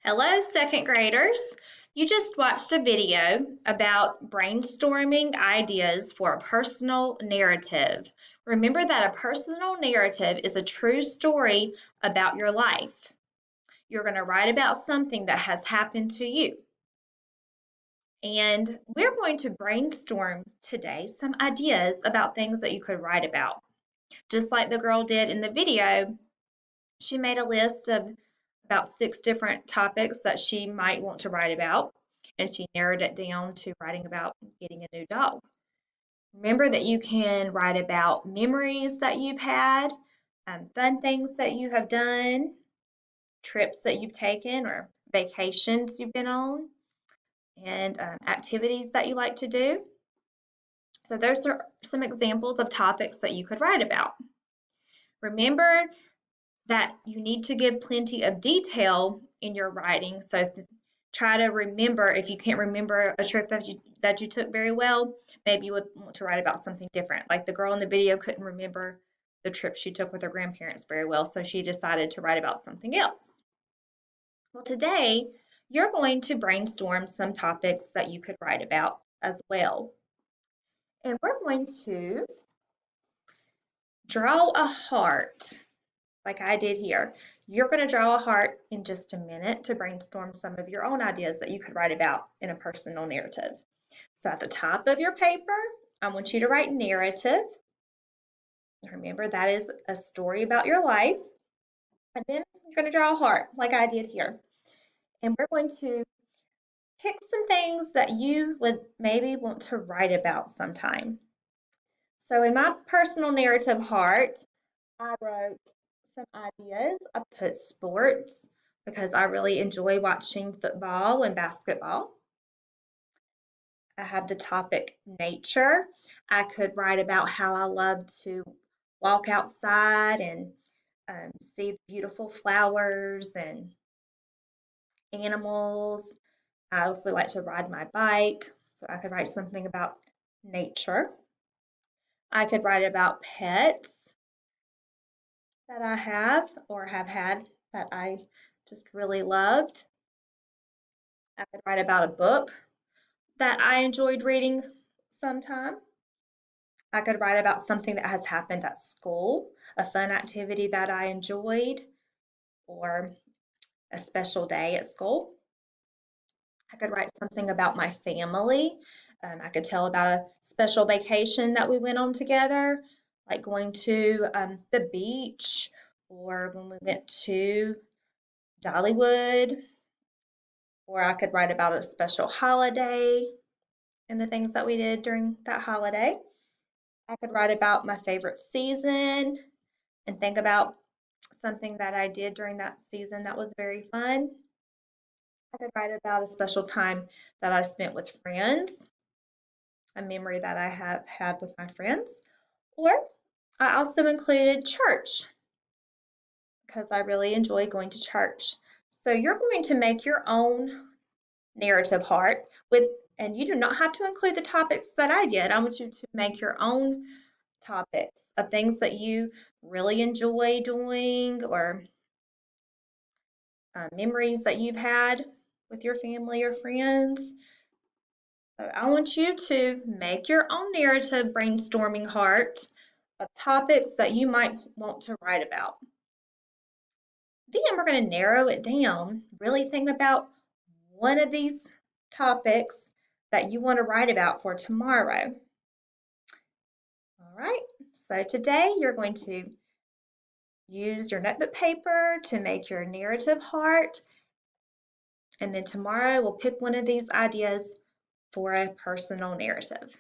Hello, second graders. You just watched a video about brainstorming ideas for a personal narrative. Remember that a personal narrative is a true story about your life. You're going to write about something that has happened to you. And we're going to brainstorm today some ideas about things that you could write about. Just like the girl did in the video, she made a list of about 6 different topics that she might want to write about, and she narrowed it down to writing about getting a new dog. Remember that you can write about memories that you've had, fun things that you have done, trips that you've taken, or vacations you've been on, and activities that you like to do. So those are some examples of topics that you could write about. Remember that you need to give plenty of detail in your writing. So try to remember, if you can't remember a trip that you took very well, maybe you would want to write about something different. Like the girl in the video couldn't remember the trip she took with her grandparents very well, so she decided to write about something else. Well, today you're going to brainstorm some topics that you could write about as well. And we're going to draw a heart like I did here. You're going to draw a heart in just a minute to brainstorm some of your own ideas that you could write about in a personal narrative. So at the top of your paper, I want you to write narrative. Remember, that is a story about your life. And then you're going to draw a heart like I did here. And we're going to pick some things that you would maybe want to write about sometime. So in my personal narrative heart, I wrote some ideas. I put sports because I really enjoy watching football and basketball. I have the topic nature. I could write about how I love to walk outside and see the beautiful flowers and animals. I also like to ride my bike, so I could write something about nature. I could write about pets that I have or have had that I just really loved. I could write about a book that I enjoyed reading sometime. I could write about something that has happened at school, a fun activity that I enjoyed, or a special day at school. I could write something about my family. I could tell about a special vacation that we went on together, like going to the beach or when we went to Dollywood, or I could write about a special holiday and the things that we did during that holiday. I could write about my favorite season and think about something that I did during that season that was very fun. I could write about a special time that I spent with friends, a memory that I have had with my friends. Or I also included church because I really enjoy going to church. So you're going to make your own narrative heart and you do not have to include the topics that I did. I want you to make your own topics of things that you really enjoy doing or memories that you've had with your family or friends. So I want you to make your own narrative brainstorming heart of topics that you might want to write about. Then we're going to narrow it down, really think about one of these topics that you want to write about for tomorrow. All right, so today you're going to use your notebook paper to make your narrative heart, and then tomorrow we'll pick one of these ideas for a personal narrative.